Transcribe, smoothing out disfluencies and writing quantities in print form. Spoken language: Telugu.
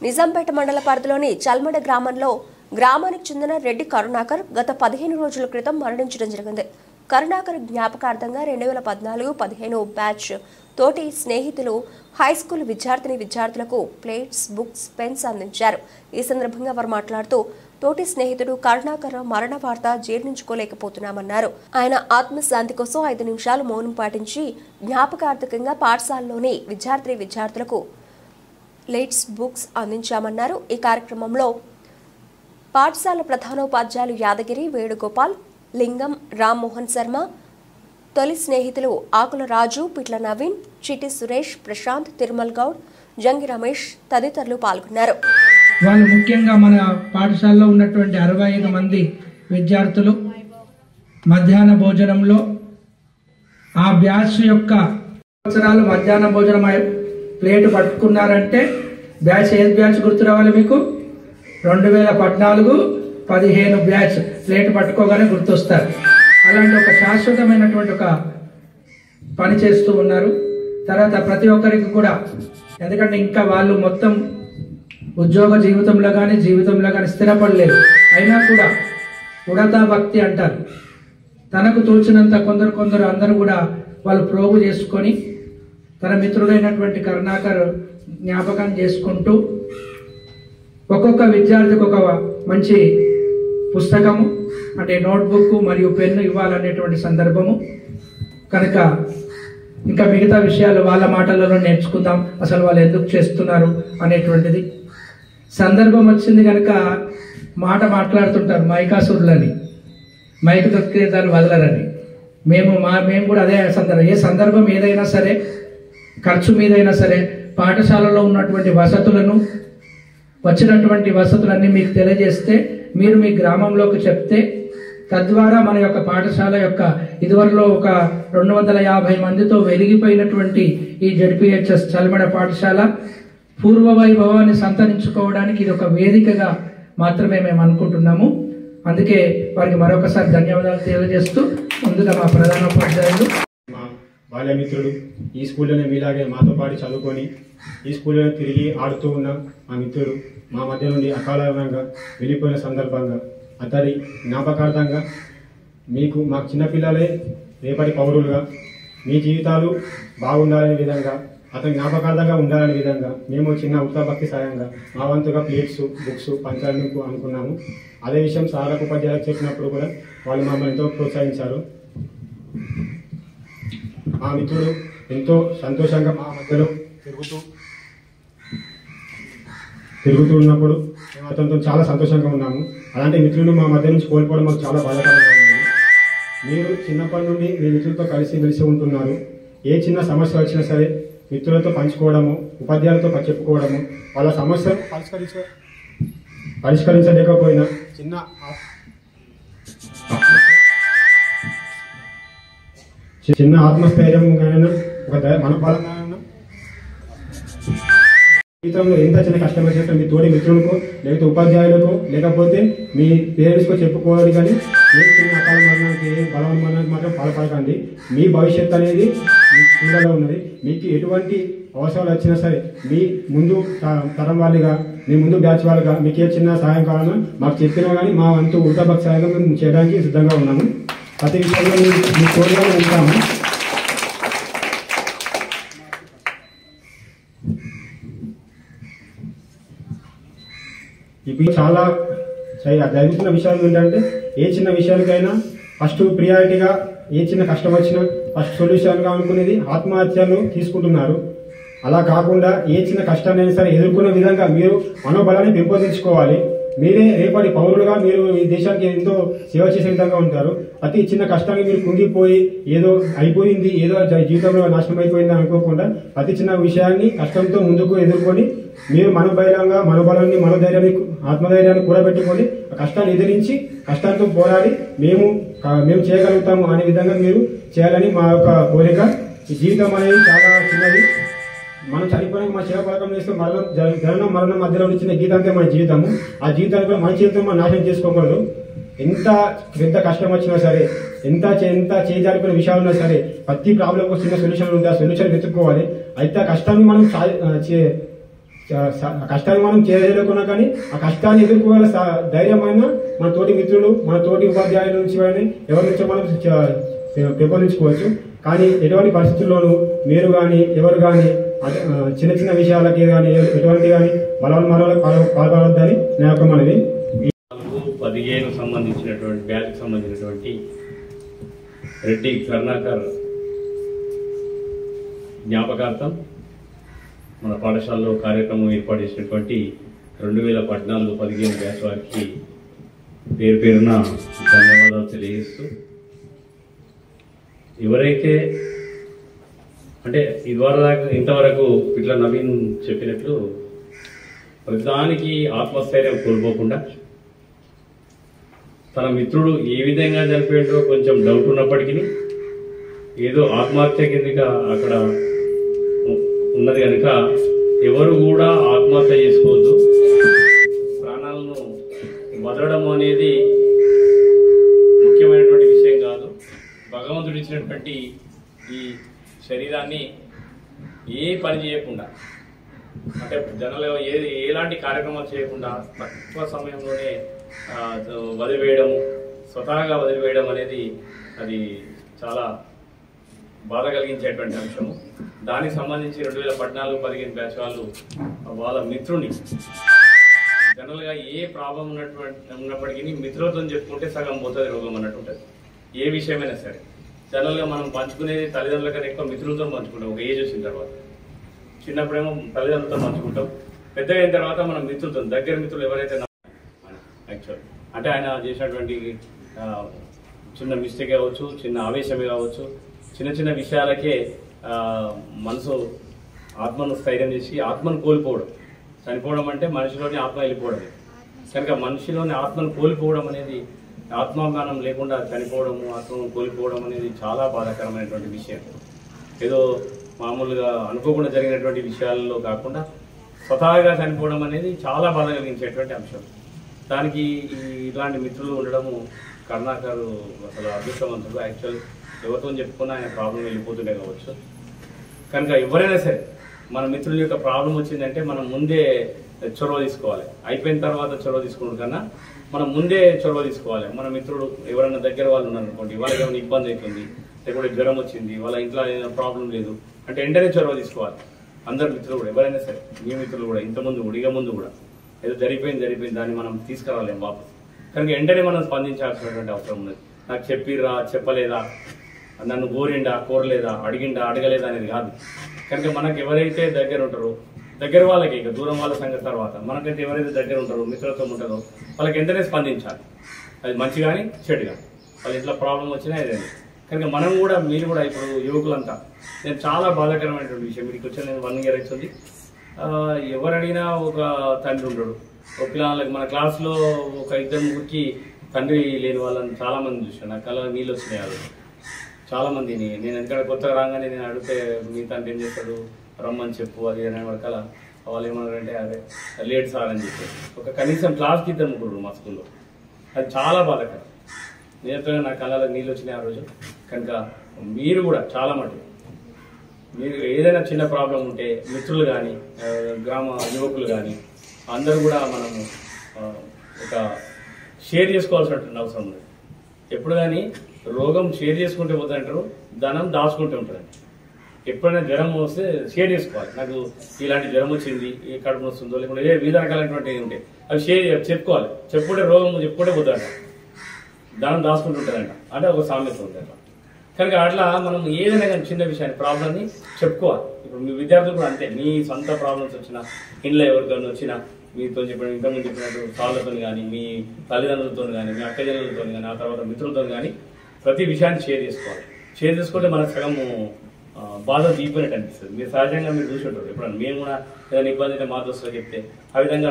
నిజాంపేట మండల పరిధిలోని చల్మడ గ్రామంలో గ్రామానికి చెందిన రెడ్డి కరుణాకర్ గత 15 రోజుల క్రితం మరణించడం జరిగింది. కరుణాకర్ జ్ఞాపకార్థంగా 2014-15 బ్యాచ్ తోటి స్నేహితులు హైస్కూల్ విద్యార్థులకు ప్లేట్స్, బుక్స్, పెన్స్ అందించారు. ఈ సందర్భంగా వారు మాట్లాడుతూ తోటి స్నేహితుడు కరుణాకర్ మరణ వార్త జీర్ణించుకోలేకపోతున్నామన్నారు. ఆయన ఆత్మశాంతి కోసం 5 నిమిషాలు మౌనం పాటించి జ్ఞాపకార్థకంగా పాఠశాలలోని విద్యార్థులకు ప్లేట్స్, బుక్స్ అందించామన్నారు. ఈ కార్యక్రమంలో పాఠశాల ప్రధానోపాధ్యాయులు యాదగిరి, వేణుగోపాల్, లింగం, రామ్మోహన్ శర్మ, తొలి స్నేహితులు ఆకుల రాజు, పిట్ల నవీన్, చిటి సురేష్, ప్రశాంత్, తిరుమల్ గౌడ్, జంగి రమేష్ తదితరులు పాల్గొన్నారు. వాళ్ళు ముఖ్యంగా మన పాఠశాలలో ఉన్నటువంటి 65 మంది విద్యార్థులు మధ్యాహ్న భోజనంలో ఆ బ్యాచ్ యొక్క సంవత్సరాలు మధ్యాహ్న భోజనం ప్లేట్ పట్టుకున్నారంటే బ్యాచ్ ఏది బ్యాచ్ గుర్తు రావాలి మీకు? 2014-15 బ్యాచ్ ప్లేట్ పట్టుకోగానే గుర్తొస్తారు. అలాంటి ఒక శాశ్వతమైనటువంటి ఒక పని చేస్తూ ఉన్నారు. తర్వాత ప్రతి ఒక్కరికి కూడా, ఎందుకంటే ఇంకా వాళ్ళు మొత్తం ఉద్యోగ జీవితంలో కానీ స్థిరపడలేదు. అయినా కూడా ఉడతా భక్తి అంటారు. తనకు తోచినంత కొందరు అందరూ కూడా వాళ్ళు ప్రోగు చేసుకొని తన మిత్రుడైనటువంటి కరుణాకర్ జ్ఞాపకం చేసుకుంటూ ఒక్కొక్క విద్యార్థికి ఒక మంచి పుస్తకము అంటే నోట్బుక్ మరియు పెన్ను ఇవ్వాలనేటువంటి సందర్భము కనుక ఇంకా మిగతా విషయాలు వాళ్ళ మాటలలో నేర్చుకుందాం. అసలు వాళ్ళు ఎందుకు చేస్తున్నారు అనేటువంటిది సందర్భం వచ్చింది కనుక మాట్లాడుతుంటారు మైకాసురులని, మైక్ దొక్కితే దాన్ని వదలరని. మేము కూడా అదే సందర్భం, ఏ సందర్భం ఏదైనా సరే, ఖర్చు మీదైనా సరే, పాఠశాలలో ఉన్నటువంటి వసతులను, వచ్చినటువంటి వసతులన్నీ మీకు తెలియజేస్తే, మీరు మీ గ్రామంలోకి చెప్తే, తద్వారా మన యొక్క పాఠశాల యొక్క ఇదివరలో ఒక 250 మందితో వెలిగిపోయినటువంటి ఈ జెడ్పీహెచ్ఎస్ చల్మడ పాఠశాల పూర్వ వైభవాన్ని సంతరించుకోవడానికి ఇది ఒక వేదికగా మాత్రమే మేము అనుకుంటున్నాము. అందుకే వారికి మరొకసారి ధన్యవాదాలు తెలియజేస్తూ, ముందుగా మా ప్రధానోపాధ్యాయులు, మా బాల్యమిత్రుడు, ఈ స్కూల్లోనే మీలాగే మాతో పాటు చదువుకొని ఈ స్కూల్లోనే తిరిగి ఆడుతూ ఉన్న మా మిత్రుడు మా మధ్య నుండి అకాలంగా వెళ్ళిపోయిన సందర్భంగా అతడి జ్ఞాపకార్థంగా మాకు చిన్నపిల్లలే రేపటి పౌరులుగా మీ జీవితాలు బాగుండాలనే విధంగా, అతని జ్ఞాపకార్థంగా ఉండాలనే విధంగా మేము చిన్న ఉత్తభక్తి సాయంగా మా వంతుగా ప్లేట్స్, బుక్స్ పంచాలకు అనుకున్నాము. అదే విషయం సార్లకు ఉపాధ్యాయులకు చెప్పినప్పుడు కూడా వాళ్ళు మమ్మల్ని ఎంతో ప్రోత్సహించారు. మా మిత్రుడు ఎంతో సంతోషంగా మా మధ్యలో తిరుగుతూ ఉన్నప్పుడు మేము అతనితో చాలా సంతోషంగా ఉన్నాము. అలాంటి మిత్రులను మా మధ్య నుంచి కోల్పోవడం మాకు చాలా బాధాకరంగా ఉంది. మీరు చిన్నప్పటి నుండి మీ మిత్రులతో కలిసి ఉంటున్నారు. ఏ చిన్న సమస్య వచ్చినా సరే మిత్రులతో పంచుకోవడము, ఉపాధ్యాయులతో చెప్పుకోవడము, వాళ్ళ సమస్యను పరిష్కరించలేకపోయినా చిన్న ఆత్మస్థైర్యం ఒక మనోబలంగా జీవితంలో ఎంత చిన్న కష్టం వచ్చినట్టు మీ తోటి మిత్రులకు, లేకపోతే ఉపాధ్యాయులకు, లేకపోతే మీ పేరెంట్స్కో చెప్పుకోవాలి. కానీ ఏ చిన్న అకాల మరణానికి, ఏ బలవన మరణానికి మాత్రం పాల్పడకండి. మీ భవిష్యత్తు అనేది మీ స్కూళ్ళలో ఉన్నది. మీకు ఎటువంటి అవసరాలు వచ్చినా సరే మీ ముందు తరం వాళ్ళుగా, మీ ముందు బ్యాచ్ వాళ్ళుగా మీకు ఏ చిన్న సహాయం కావాలన్నా మాకు చెప్పినా కానీ మా వంతు ఉల్టాభక్తి సహాయంగా మేము చేయడానికి సిద్ధంగా ఉన్నాము. ప్రతి విషయంలో మీ తోడుగా ఉంటాము. ఇప్పుడు చాలా జరుగుతున్న విషయాలు ఏంటంటే, ఏ చిన్న విషయాలకైనా ఫస్ట్ ప్రియారిటీగా, ఏ చిన్న కష్టం వచ్చినా ఫస్ట్ సొల్యూషన్గా అనుకునేది ఆత్మహత్యలు తీసుకుంటున్నారు. అలా కాకుండా ఏ చిన్న కష్టాన్ని సరే ఎదుర్కొనే విధంగా మీరు మనోబలాన్ని పెంపొందించుకోవాలి. మీరే రేపటి పౌరులుగా మీరు ఈ దేశానికి ఎంతో సేవ చేసే విధంగా ఉంటారు. ప్రతి చిన్న కష్టాన్ని మీరు కుంగిపోయి ఏదో అయిపోయింది, ఏదో జీవితంలో నాశనం అయిపోయింది అనుకోకుండా ప్రతి చిన్న విషయాన్ని కష్టంతో ముందుకు ఎదుర్కొని మీరు మనోబలాన్ని, మనోధైర్యాన్ని, ఆత్మధైర్యాన్ని కూడబెట్టుకొని ఆ కష్టాన్ని ఎదిరించి కష్టాలతో పోరాడి మేము చేయగలుగుతాము అనే విధంగా మీరు చేయాలని మా యొక్క కోరిక. ఈ జీవితం అనేది చాలా చిన్నది. మనం చనిపోయిన మా శివ పథకం చేస్తే జననం మరణం మధ్యలో వచ్చిన గీతంతే మన జీవితము. ఆ జీవితాన్ని కూడా మన జీవితం మనం నాశనం చేసుకోకూడదు. ఎంత పెద్ద కష్టం వచ్చినా సరే, ఎంత చేజారిపోయిన విషయాలు ఉన్నా సరే, ప్రతి ప్రాబ్లంకు చిన్న సొల్యూషన్ ఉంటే ఆ సొల్యూషన్ వెతుక్కోవాలి. అయితే ఆ కష్టాన్ని మనం కష్టాన్ని మనం చేయలేకున్నా కానీ ఆ కష్టాన్ని ఎదుర్కోగల ధైర్యమైన మన తోటి మిత్రులు, మన తోటి ఉపాధ్యాయుల నుంచి కానీ ఎవరి నుంచో మనం పెంపొందించుకోవచ్చు. కానీ ఎటువంటి పరిస్థితుల్లోనూ మీరు కానీ ఎవరు కానీ చిన్న చిన్న విషయాలకి కానీ ఎటువంటి కానీ మరొకరికి పాల్పడొద్దని నా యొక్క మనవి. 15 సంబంధించినటువంటి బ్యాచ్కి సంబంధించినటువంటి రెడ్డి కరుణాకర్ జ్ఞాపకార్థం మన పాఠశాలలో కార్యక్రమం ఏర్పాటు చేసినటువంటి 2014-15 బ్యాచ్ వారికి పేరు పేరున ధన్యవాదాలు తెలియజేస్తూ, ఎవరైతే అంటే ఇంతవరకు ఇట్లా నవీన్ చెప్పినట్లు ప్రతిదానికి ఆత్మస్థైర్యం కోల్పోకుండా తన మిత్రుడు ఏ విధంగా చనిపోయిందో కొంచెం డౌట్ ఉన్నప్పటికీ ఏదో ఆత్మహత్య కిందగా అక్కడ ఉన్నది కనుక ఎవరు కూడా ఆత్మహత్య చేసుకోవద్దు. ప్రాణాలను వదలడం అనేది ముఖ్యమైనటువంటి విషయం కాదు. భగవంతుడు ఇచ్చినటువంటి ఈ శరీరాన్ని ఏ పని చేయకుండా, అంటే జనాలు ఎలాంటి కార్యక్రమాలు చేయకుండా తక్కువ సమయంలోనే వదిలివేయడం, స్వతహాగా వదిలివేయడం అనేది అది చాలా బాధ కలిగించేటువంటి అంశము. దానికి సంబంధించి 2014-15 బ్యాచ్ వాళ్ళు వాళ్ళ మిత్రుని జనరల్గా ఏ ప్రాబ్లం ఉన్నప్పటికీ మిత్రులతో చెప్పుకుంటే సగం పోతుంది రోగం అన్నట్టు ఉంటుంది. ఏ విషయమైనా సరే జనరల్గా మనం పంచుకునేది తల్లిదండ్రుల కన్నా ఎక్కువ మిత్రులతో పంచుకుంటాం. ఒక ఏజ్ వచ్చిన తర్వాత, చిన్నప్పుడేమో తల్లిదండ్రులతో పంచుకుంటాం, పెద్దగా అయిన తర్వాత మనం మిత్రులతో, దగ్గర మిత్రులు ఎవరైతే యాక్చువల్ అంటే ఆయన చేసినటువంటి చిన్న మిస్టేక్ కావచ్చు, చిన్న ఆవేశమే కావచ్చు, చిన్న చిన్న విషయాలకే మనసు ఆత్మను స్థైర్యం చేసి ఆత్మను కోల్పోవడం, చనిపోవడం అంటే మనిషిలోని ఆత్మ వెళ్ళిపోవడం. కనుక మనిషిలోని ఆత్మను కోల్పోవడం అనేది, ఆత్మాభిమానం లేకుండా చనిపోవడము, ఆత్మను కోల్పోవడం అనేది చాలా బాధాకరమైనటువంటి విషయం. ఏదో మామూలుగా అనుకోకుండా జరిగినటువంటి విషయాల్లో కాకుండా స్వతహాగా చనిపోవడం అనేది చాలా బాధ కలిగించేటువంటి అంశం. దానికి ఇలాంటి మిత్రులు ఉండడము కరుణాకర్ అసలు అదృష్టవంతుడు. యాక్చువల్ ఎవరితో చెప్పుకున్నా ఆయన ప్రాబ్లం వెళ్ళిపోతుండే కావచ్చు. కనుక ఎవరైనా సరే మన మిత్రుల యొక్క ప్రాబ్లం వచ్చిందంటే మనం ముందే చొరవ తీసుకోవాలి. అయిపోయిన తర్వాత చొరవ తీసుకోవడం కన్నా మనం ముందే చొరవ తీసుకోవాలి. మన మిత్రుడు ఎవరైనా దగ్గర వాళ్ళు ఉన్నారనుకోండి, వాళ్ళకి ఏమైనా ఇబ్బంది అవుతుంది, లేకపోతే జ్వరం వచ్చింది, వాళ్ళ ఇంట్లో ఏదైనా ప్రాబ్లం లేదు అంటే వెంటనే చొరవ తీసుకోవాలి. అందరు మిత్రులు కూడా, ఎవరైనా సరే మీ మిత్రులు కూడా, ఇంతకుముందు కూడా ఇక ముందు కూడా ఏదో జరిగిపోయింది దాన్ని మనం తీసుకురాలేము వాపస్. కనుక వెంటనే మనం స్పందించాల్సినటువంటి అవసరం ఉన్నది. నాకు చెప్పిర్రా, చెప్పలేదా, నన్ను కోరిండా, కోరలేదా, అడిగిండా, అడగలేదా అనేది కాదు. కనుక మనకు ఎవరైతే దగ్గర ఉంటారో, దగ్గర వాళ్ళకి, ఇక దూరం వాళ్ళ సంగతి తర్వాత, మనకైతే ఎవరైతే దగ్గర ఉంటారో, మిత్రులతో ఉంటారో వాళ్ళకి వెంటనే స్పందించాలి. అది మంచి కానీ చెడు కానీ, వాళ్ళ ఇంట్లో ప్రాబ్లం వచ్చినా ఏదైనా. కనుక మనం కూడా, మీరు కూడా ఇప్పుడు యువకులంతా, నేను చాలా బాధాకరమైనటువంటి విషయం, మీకు వచ్చి నేను 1 year అవుతుంది. ఎవరు అడిగినా ఒక తండ్రి ఉండడు. ఒక పిల్లలకి మన క్లాస్లో ఒక 2-3కి తండ్రి లేని వాళ్ళని చాలామంది చూసాను. నా కళ్ళ నీళ్ళు వచ్చినాయి. చాలామందిని నేను ఎందుకంటే కొత్తగా రాగానే నేను అడిగితే మీ తండ్రి ఏం చేస్తాడు, రమ్మని చెప్పు అది అనే వరకల వాళ్ళు ఏమన్నారంటే అదే లేట్ సార్ అని చెప్పి ఒక కనీసం క్లాస్కి 2-3 మా స్కూల్లో. అది చాలా బాధాకరం. నేనైతే నా కళ్ళలో నీళ్ళు వచ్చినాయి ఆ రోజు. కనుక మీరు కూడా చాలా మటుకు మీరు ఏదైనా చిన్న ప్రాబ్లం ఉంటే మిత్రులు కానీ, గ్రామ యువకులు కానీ అందరూ కూడా మనము ఒక షేర్ చేసుకోవాల్సినటువంటి అవసరం ఉంది. ఎప్పుడు కానీ రోగం షేర్ చేసుకుంటే పోతాయంటారు, ధనం దాచుకుంటూ ఉంటారండి. ఎప్పుడైనా జ్వరం వస్తే షేర్ చేసుకోవాలి. నాకు ఇలాంటి జ్వరం వచ్చింది, ఏ కడుపు వస్తుందో, లేకుంటే ఏ వివిధ రకాలైనటువంటి ఉంటాయి, అవి షేర్ చెప్పుకోవాలి. చెప్పుకుంటే రోగం చెప్పుకుంటే పోతాడంట, ధనం దాచుకుంటుంటారంట, అంటే ఒక సామెత ఉంటుంది అట్లా. కనుక అట్లా మనం ఏదైనా కానీ చిన్న విషయాన్ని ప్రాబ్లమ్ని చెప్పుకోవాలి. ఇప్పుడు మీ విద్యార్థులు కూడా అంతే, మీ సొంత ప్రాబ్లమ్స్ వచ్చినా, ఇంట్లో ఎవరికైనా వచ్చినా, మీతో చెప్పిన ఇంతకుముందు చెప్పినట్టు సార్లతో కానీ, మీ తల్లిదండ్రులతో కానీ, మీ అక్కజనులతో కానీ, ఆ తర్వాత మిత్రులతో కానీ ప్రతి విషయాన్ని షేర్ చేసుకోవాలి. షేర్ చేసుకుంటే మనకు సగము బాధ తీపినట్టు అనిపిస్తుంది. మీరు సహజంగా మీరు చూసి ఉంటారు. ఎప్పుడన్నా మేము కూడా ఏదైనా ఇబ్బంది అయితే మా దోస్తులకు చెప్తే ఆ విధంగా